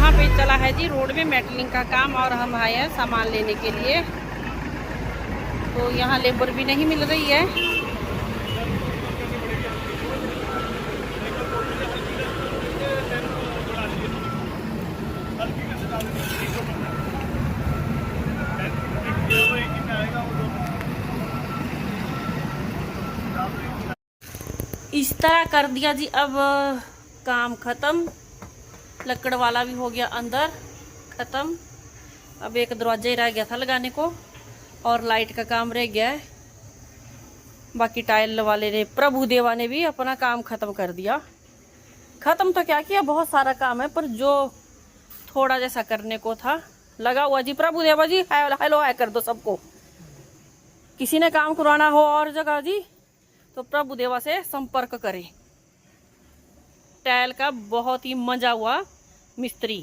यहाँ पे चला है जी रोड में मेटलिंग का काम और हम आए हैं सामान लेने के लिए। तो यहाँ लेबर भी नहीं मिल रही है। इस तरह कर दिया जी। अब काम खत्म, लकड़ वाला भी हो गया अंदर खत्म। अब एक दरवाजा ही रह गया था लगाने को और लाइट का काम रह गया है। बाकी टाइल वाले ने, प्रभु देवा ने भी अपना काम खत्म कर दिया। खत्म तो क्या किया, बहुत सारा काम है, पर जो थोड़ा जैसा करने को था लगा हुआ जी। प्रभु देवा जी हेलो हाय कर दो सबको। किसी ने काम करवाना हो और जगह जी तो प्रभु देवा से संपर्क करें। टाइल का बहुत ही मजा हुआ मिस्त्री।